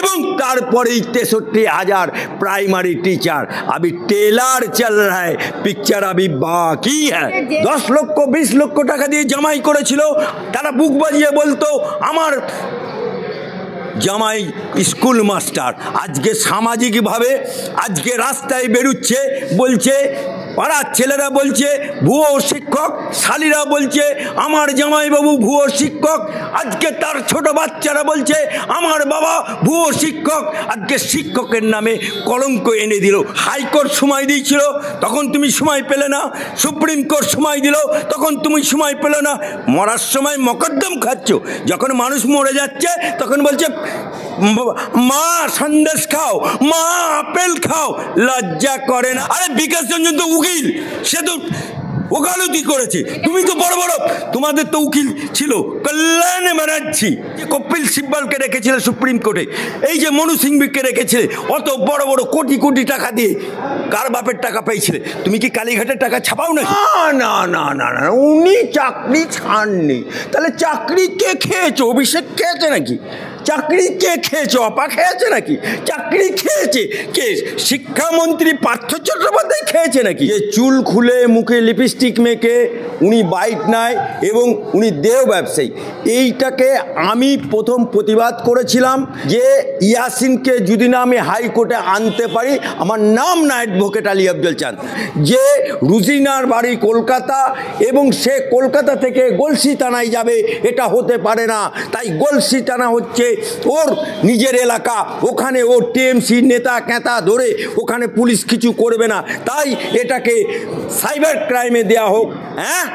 এবং তারপরেই 63,000 primary teacher. अभी टेलर चल रहा है, पिक्चर अभी बाकी है। 10 লক্ষ 20 লক্ষ টাকা দিয়ে জামাই করেছিল, তারা বুক বাজিয়ে বলতো আমার জামাই স্কুল মাস্টার। আজকে সামাজিকভাবে আজকে রাস্তায় বেরুচ্ছে, বলছে পাড়ার ছেলেরা বলছে ভুয়ো শিক্ষক, শালীরা বলছে আমার জামাইবাবু ভুয়ো শিক্ষক, আজকে তার ছোট বাচ্চারা বলছে আমার বাবা ভুয়ো শিক্ষক। আজকে শিক্ষকের নামে কলঙ্ক এনে দিল। হাইকোর্ট সময় দিয়েছিল, তখন তুমি সময় পেলে না। সুপ্রিম কোর্ট সময় দিল, তখন তুমি সময় পেলে না। মরার সময় মকদ্দম খাচ্ছ, যখন মানুষ মরে যাচ্ছে তখন বলছে মা সন্দেশ খাও, মা আপেল খাও। লজ্জা করে না? আরে বিকাশ রঞ্জন তো উকিল, সে তো ওকালতি করেছে। তুমি তো বড় বড়, তোমাদের তো উকিল ছিল কল্যাণ ব্যানার্জি, কপিল সিব্বলকে রেখেছিলে সুপ্রিম কোর্টে, এই যে মনু সিংভিকে রেখেছিলে, অত বড় বড় কোটি কোটি টাকা দিয়ে কার বাপের টাকা পেয়েছিলে? তুমি কি কালীঘাটের টাকা ছাপাও না? না না না না, উনি চাকরি ছাড়নি। তাহলে চাকরি কে খেয়েছো? অভিষেক খেয়েছে নাকি? চাকরি কে খেয়েছে? অপা খেয়েছে নাকি? চাকরি খেয়েছে কে? শিক্ষামন্ত্রী পার্থ চট্টোপাধ্যায় খেয়েছে নাকি? যে চুল খুলে মুখে লিপস্টিক মেখে উনি বাইট নেয় এবং উনি দেহ ব্যবসায়ী। এইটাকে আমি প্রথম প্রতিবাদ করেছিলাম যে ইয়াসিনকে যদি না আমি হাইকোর্টে আনতে পারি, আমার নাম না অ্যাডভোকেট আলী আফজল চাঁদ, যে রুজিনার বাড়ি কলকাতা এবং সে কলকাতা থেকে গলসি থানায় যাবে, এটা হতে পারে না। তাই গলসি থানা হচ্ছে ওর নিজের এলাকা, ওখানে ও টিএমসি নেতা ক্যাতা ধরে ওখানে পুলিশ কিছু করবে না, তাই এটাকে সাইবার ক্রাইমে দেয়া হোক। হ্যাঁ,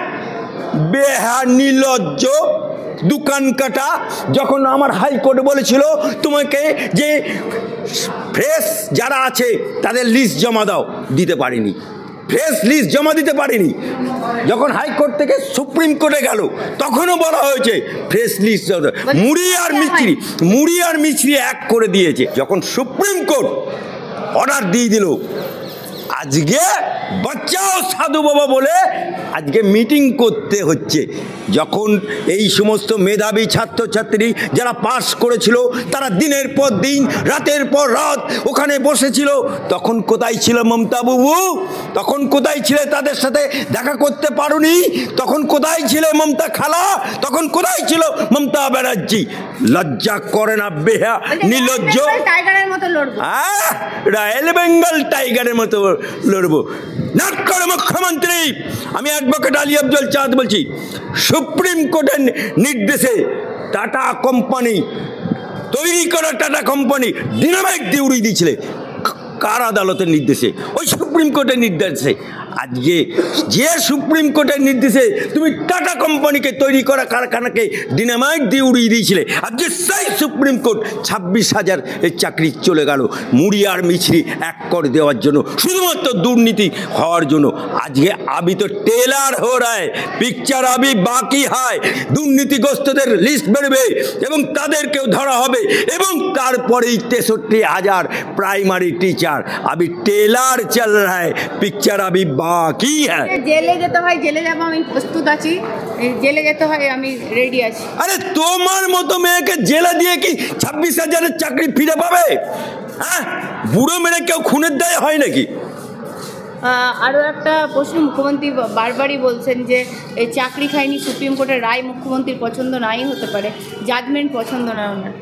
বেহা নির্লজ্জ দোকান কাটা। যখন আমার হাইকোর্ট বলেছিল তোমাকে যে ফ্রেশ যারা আছে তাদের লিস্ট জমা দাও, দিতে পারিনি, ফ্রেশ লিস্ট জমা দিতে পারিনি। যখন হাইকোর্ট থেকে সুপ্রিম কোর্টে গেল তখনও বলা হয়েছে ফ্রেশ লিস্ট। মুড়ি আর মিছরি এক করে দিয়েছে। যখন সুপ্রিম কোর্ট অর্ডার দিয়ে দিল, আজকে বাচ্চাও সাধু বাবা বলে আজকে মিটিং করতে হচ্ছে। যখন এই সমস্ত মেধাবী ছাত্রছাত্রী যারা পাস করেছিল তারা দিনের পর দিন রাতের পর রাত ওখানে বসেছিল, তখন কোথায় ছিল মমতা বাবু? তখন কোথায় ছিলে? তাদের সাথে দেখা করতে পারোনি? তখন কোথায় ছিলে মমতা খালা? তখন কোথায় ছিল মমতা ব্যানার্জি? লজ্জা করে না? বেহা নির্লজ্জ। টাইগারের মতো লড়বো, রয়্যাল বেঙ্গল টাইগারের মতো লড়বো। নাট করে মুখ্যমন্ত্রী। আমি অ্যাডভোকেট আলী আফজল চাঁদ বলছি, সুপ্রিম কোর্টের নির্দেশে টাটা কোম্পানি তৈরি করা টাটা কোম্পানি ডিনামাইট দিয়ে উড়িয়ে দিয়েছিলে। কার আদালতের নির্দেশে? ওই সুপ্রিম কোর্টের নির্দেশে। আজকে যে সুপ্রিম কোর্টের নির্দেশে তুমি টাটা কোম্পানিকে তৈরি করা কারখানাকে ডিনামাইট দিয়ে উড়িয়ে দিয়েছিলে, আজকে সেই সুপ্রিম কোর্ট 26,000 চাকরি চলে গেল মুড়ি আর মিছরি এক করে দেওয়ার জন্য, শুধুমাত্র দুর্নীতি হওয়ার জন্য। আজকে আবি তো টেলার হয়ে রায়, পিকচার আবি বাকি হয়। দুর্নীতিগ্রস্তদের লিস্ট বেরোবে এবং তাদেরকেও ধরা হবে এবং তারপরেই 63,000 प्राइमरी टीचर। अभी टेलर चल रहा है, पिक्चर अभी बाकी है। জেলে যেতে হয়, জেলে যাব, আমি প্রস্তুত আছি। জেলে যেতে হয়, আমি রেডি আছি। আরে তোমার মতো মেয়েকে জেলে দিয়ে কি 26,000 চাকরি ফিরে পাবে? হ্যাঁ, বুড়ো মেরে কেউ খুনের দায় হয় নাকি? আরও একটা প্রশ্ন, মুখ্যমন্ত্রী বারবারই বলছেন যে এই চাকরি খায়নি, সুপ্রিম কোর্টের রায় মুখ্যমন্ত্রীর পছন্দ নাই হতে পারে, জাজমেন্ট পছন্দ না ওনার।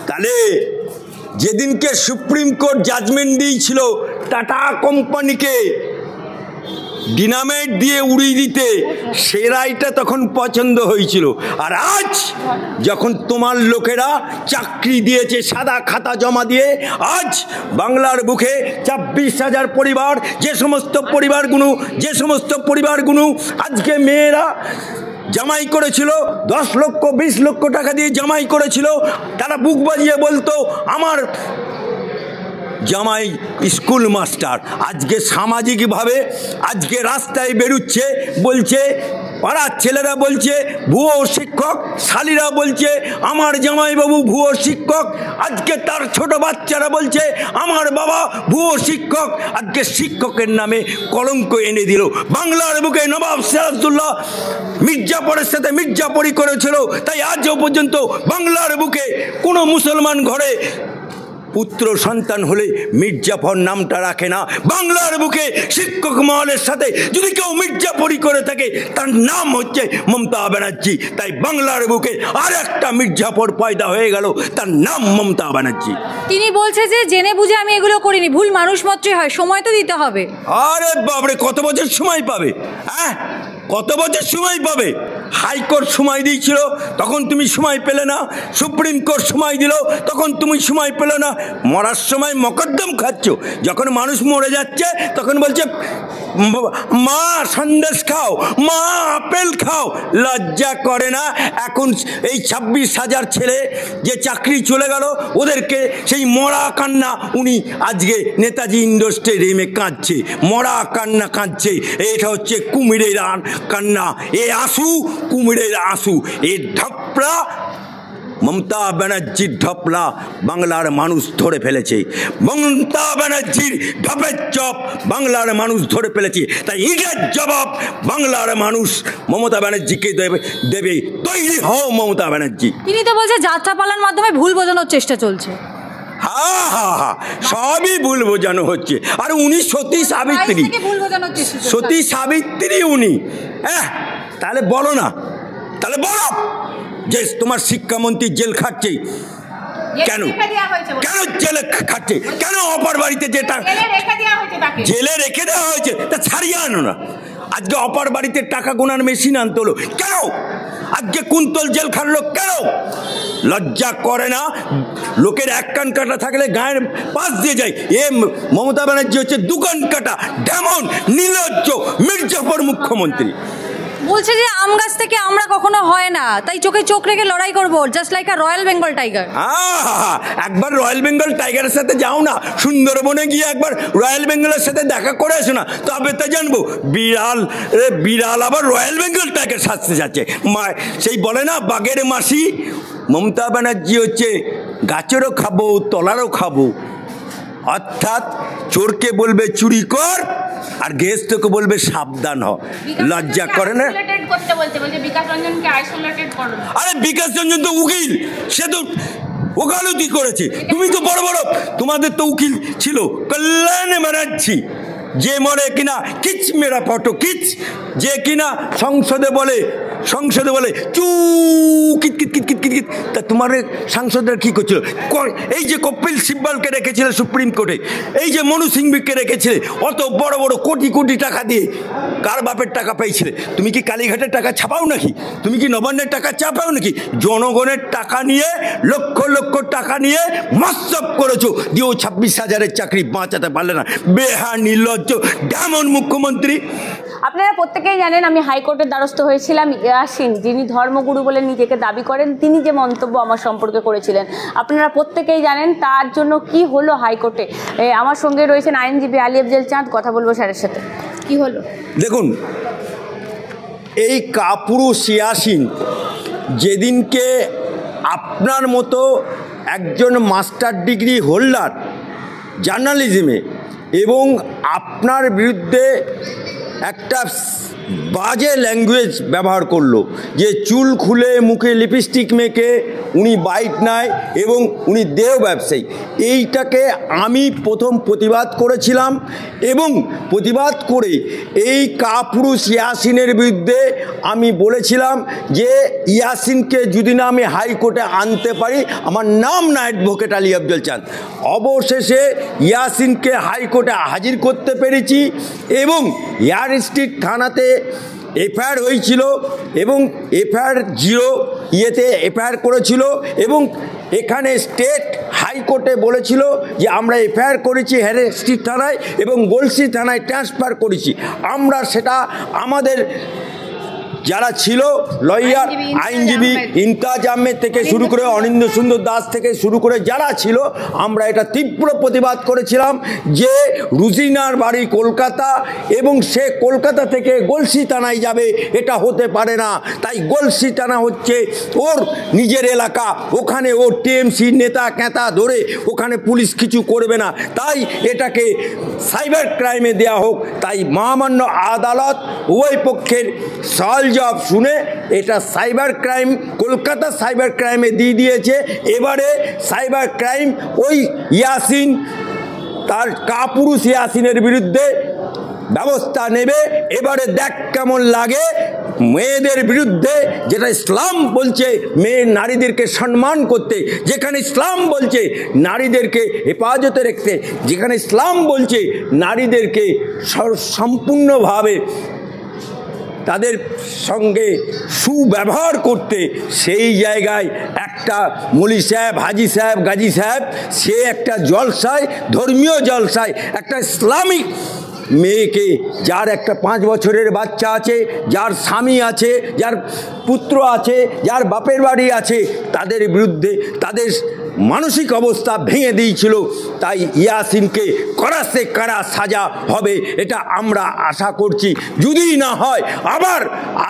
তাহলে যেদিনকে সুপ্রিম কোর্ট জাজমেন্ট দিয়েছিল টাটা কোম্পানিকে ডিনামাইট দিয়ে উড়িয়ে দিতে, সে রায়টা তখন পছন্দ হয়েছিল। আর আজ যখন তোমার লোকেরা চাকরি দিয়েছে সাদা খাতা জমা দিয়ে, আজ বাংলার বুকে 26,000 পরিবার, যে সমস্ত পরিবারগুলো আজকে মেয়েরা জামাই করেছিল, 10 লক্ষ 20 লক্ষ টাকা দিয়ে জামাই করেছিল, তারা বুক বাজিয়ে বলতো আমার জামাই স্কুল মাস্টার। আজকে সামাজিকভাবে আজকে রাস্তায় বেরুচ্ছে, বলছে পাড়ার ছেলেরা বলছে ভুয়ো শিক্ষক, শালীরা বলছে আমার জামাইবাবু ভুয়ো শিক্ষক, আজকে তার ছোট বাচ্চারা বলছে আমার বাবা ভুয়ো শিক্ষক। আজকে শিক্ষকের নামে কলঙ্ক এনে দিল বাংলার বুকে। নবাব সিরাজউদ্দৌলা মির্জাপুরের সাথে মির্জাপুরি করেছিল, তাই আজও পর্যন্ত বাংলার বুকে কোনো মুসলমান ঘরে পুত্র সন্তান হলে মির্জাফর নামটা রাখে না। বাংলার বুকে শিক্ষক মহলের সাথে যদি কেউ মির্জাপুরি করে থাকে তার নাম হচ্ছে মমতা ব্যানার্জি। তাই বাংলার বুকে আর একটা মির্জাফর পয়দা হয়ে গেল, তার নাম মমতা ব্যানার্জি। তিনি বলছে যে জেনে বুঝে আমি এগুলো করিনি, ভুল মানুষ মাত্রই হয়, সময় তো দিতে হবে। আরে বাবরে, কত বছর সময় পাবে? হ্যাঁ, কত বছর সময় পাবে? হাইকোর্ট সময় দিয়েছিল, তখন তুমি সময় পেলে না। সুপ্রিম কোর্ট সময় দিল, তখন তুমি সময় পেলে না। মরার সময় মকদ্দম খাচ্ছ, যখন মানুষ মরে যাচ্ছে তখন বলছে মা সন্দেশ খাও, মা আপেল খাও। লজ্জা করে না? এখন এই 26,000 ছেলে যে চাকরি চলে গেল, ওদেরকে সেই মরা কান্না উনি আজকে নেতাজি ইন্ডোর স্টেডিয়ামে কাঁদছে, মরা কান্না কাঁদছে। এটা হচ্ছে কুমিরের কান্না, এ আঁসু কুমিরের আঁসু। এ ঢপলা মমতা ব্যানার্জির ঢপলা বাংলার মানুষ ধরে ফেলেছে। মমতা ব্যানার্জির ঢপের চপ বাংলার মানুষ ধরে ফেলেছে। তাই ইটের জবাব বাংলার মানুষ মমতা ব্যানার্জিকে দেবে। তৈরি হও মমতা ব্যানার্জি। তিনি তো বলছে যাত্রাপালার মাধ্যমে ভুল বোঝানোর চেষ্টা চলছে। হা হা হা, সবই ভুল বোঝানো হচ্ছে। আর উনি সতী সাবিত্রী, সতী সাবিত্রী উনি। হ্যাঁ, তাহলে বলো না, তাহলে বলো যে তোমার শিক্ষামন্ত্রী জেল খাটছে কেন? কেন জেলে খাটছে? কেন অপার বাড়িতে যেটা জেলে রেখে দেওয়া হয়েছে তা ছাড়িয়ে আনো না। আজকে অপার বাড়িতে টাকা গোনার মেশিন আনতে হলো কেন? আজকে কুন্তল জেল খাটলো কেন? লজ্জা করে না? লোকের এক কান কাটা থাকলে গায়ের পাশ দিয়ে যায়। এ মমতা ব্যানার্জি হচ্ছে দুকান কাটা ডেমন, নির্লজ্জ মির্জাফর মুখ্যমন্ত্রী। বলছে যে আম গাছ থেকে আমরা কখনো হয় না, তাই চোখে চোখ রেখে লড়াই করবো, জাস্ট লাইক আ রয়্যাল বেঙ্গল টাইগার। একবার রয়্যাল বেঙ্গল টাইগারের সাথে যাও না, সুন্দরবনে গিয়ে একবার রয়্যাল বেঙ্গলের সাথে দেখা করে আসো না, তবে তো জানবো বিড়াল বিড়াল আবার রয়্যাল বেঙ্গল টাইগার সাজতে যাচ্ছে। সেই বলে না বাঘের মাসি। মমতা ব্যানার্জি হচ্ছে গাছেরও খাবো তলারও খাবো, অর্থাৎ চোরকে বলবে চুরি কর আর গেস্টকে বলবে সাবধান হ। লজ্জা করে না? আরে বিকাশ রঞ্জন তো উকিল, সে তো ওকালতি করেছে। তুমি তো বড় বড়, তোমাদের তো উকিল ছিল কল্যাণ ব্যানার্জি, যে মরে কিনা কিচ মেরা ফটো কিচ, যে কিনা সংসদে বলে চু kit kit kit kit kit kit. তা তোমার সাংসদরা কী করছিল? এই যে কপিল সিব্বলকে রেখেছিলে সুপ্রিম কোর্টে, এই যে মনু সিংভিকে রেখেছিলে, অত বড় বড় কোটি কোটি টাকা দিয়ে কার বাপের টাকা পেয়েছিলে? তুমি কি কালীঘাটের টাকা ছাপাও নাকি? তুমি কি নবান্নের টাকা চাপাও নাকি? জনগণের টাকা নিয়ে, লক্ষ লক্ষ টাকা নিয়ে মস্তব করেছো, দিয়েও 26,000-এর চাকরি বাঁচাতে পারলে না। বেহা নির্লজ্জ ডেমন মুখ্যমন্ত্রী। আপনারা প্রত্যেকেই জানেন আমি হাইকোর্টের দ্বারস্থ হয়েছিলাম ইয়াসিন, যিনি ধর্মগুরু বলে নিজেকে দাবি করেন, তিনি যে মন্তব্য আমার সম্পর্কে করেছিলেন আপনারা প্রত্যেকেই জানেন। তার জন্য কি হলো হাইকোর্টে? আমার সঙ্গে রয়েছেন আইনজীবী আলী আফজল চাঁদ, কথা বলবো স্যারের সাথে। কি হলো দেখুন, এই কাপুরুষ ইয়াসিন যেদিনকে আপনার মতো একজন মাস্টার ডিগ্রি হোল্ডার জার্নালিজমে এবং আপনার বিরুদ্ধে একটা বাজে ল্যাঙ্গুয়েজ ব্যবহার করলো, যে চুল খুলে মুখে লিপস্টিক মেখে উনি বাইট নেয় এবং উনি দেহ ব্যবসায়ী, এইটাকে আমি প্রথম প্রতিবাদ করেছিলাম। এবং প্রতিবাদ করে এই কাপুরুষ ইয়াসিনের বিরুদ্ধে আমি বলেছিলাম যে ইয়াসিনকে যদি না আমি হাইকোর্টে আনতে পারি, আমার নাম না অ্যাডভোকেট আলী আফজল চাঁদ। অবশেষে ইয়াসিনকে হাইকোর্টে হাজির করতে পেরেছি এবং এয়ার স্ট্রিট থানাতে এফআইআর হয়েছিল এবং এফআইআর 0 ইয়েতে এফআইআর করেছিল এবং এখানে স্টেট হাইকোর্টে বলেছিল যে আমরা এফআইআর করেছি হ্যারে স্ট্রিট থানায় এবং গলসি থানায় ট্রান্সফার করেছি। আমরা সেটা আমাদের যারা ছিল লয়ার আইনজীবী ইমতাজ আহমেদ থেকে শুরু করে অনিন্দ্য সুন্দর দাস থেকে শুরু করে যারা ছিল, আমরা এটা তীব্র প্রতিবাদ করেছিলাম যে রুজিনার বাড়ি কলকাতা এবং সে কলকাতা থেকে গলসি থানায় যাবে, এটা হতে পারে না। তাই গলসি থানা হচ্ছে ওর নিজের এলাকা, ওখানে ও টিএমসি নেতা ক্যাঁতা ধরে ওখানে পুলিশ কিছু করবে না, তাই এটাকে সাইবার ক্রাইমে দেওয়া হোক। তাই মহামান্য আদালত উভয় পক্ষের সওয়াল জবাব শুনে এটা সাইবার ক্রাইম, কলকাতা সাইবার ক্রাইমে দিয়ে দিয়েছে। এবারে সাইবার ক্রাইম ওই ইয়াসিন, তার কাপুরুষ ইয়াসিনের বিরুদ্ধে ব্যবস্থা নেবে। এবারে দেখ কেমন লাগে মেয়েদের বিরুদ্ধে, যেটা ইসলাম বলছে মেয়ে নারীদেরকে সম্মান করতে, যেখানে ইসলাম বলছে নারীদেরকে হেফাজতে রাখতে, যেখানে ইসলাম বলছে নারীদেরকে সম্পূর্ণভাবে তাদের সঙ্গে সুব্যবহার করতে, সেই জায়গায় একটা মৌলী সাহেব, হাজি সাহেব, গাজী সাহেব সে একটা জলসায়, ধর্মীয় জলসায় একটা ইসলামিক মেয়েকে, যার একটা 5 বছরের বাচ্চা আছে, যার স্বামী আছে, যার পুত্র আছে, যার বাপের বাড়ি আছে, তাদের বিরুদ্ধে তাদের মানসিক অবস্থা ভেঙে দিয়েছিল। তাই ইয়াসিনকে কড়াতে কড়া সাজা হবে, এটা আমরা আশা করছি। যদি না হয় আবার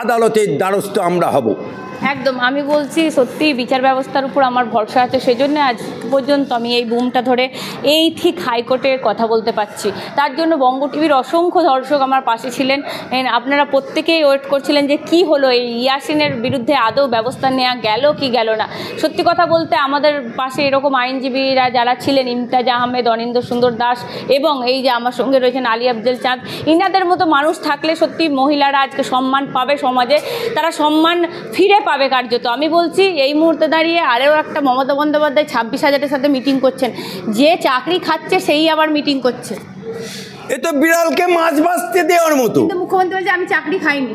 আদালতের দ্বারস্থ আমরা হব। একদম, আমি বলছি সত্যি বিচার ব্যবস্থার উপর আমার ভরসা আছে, সেজন্য আজ পর্যন্ত আমি এই বুমটা ধরে এই ঠিক হাইকোর্টের কথা বলতে পারছি। তার জন্য বঙ্গ টিভির অসংখ্য দর্শক আমার পাশে ছিলেন। আপনারা প্রত্যেকেই ওয়েট করছিলেন যে কি হলো, এই ইয়াসিনের বিরুদ্ধে আদৌ ব্যবস্থা নেওয়া গেল কি গেল না। সত্যি কথা বলতে আমাদের পাশে এরকম আইনজীবীরা যারা ছিলেন, ইমতাজ আহমেদ, অনিন্দ্য সুন্দর দাস এবং এই যে আমার সঙ্গে রয়েছেন আলী আফজল চাঁদ, ইনাদের মতো মানুষ থাকলে সত্যি মহিলারা আজকে সম্মান পাবে, সমাজে তারা সম্মান ফিরে পাবে কার্যত। আমি বলছি এই মুহূর্তে দাঁড়িয়ে আরও একটা মমতা বন্দ্যোপাধ্যায় 26,000-এর সাথে মিটিং করছেন, যে চাকরি খাচ্ছে সেই আবার মিটিং করছে। এ তো বিড়ালকে মাছ ভাজতে দেওয়ার মতো। কিন্তু মুখ্যমন্ত্রী বলছে আমি চাকরি খাইনি।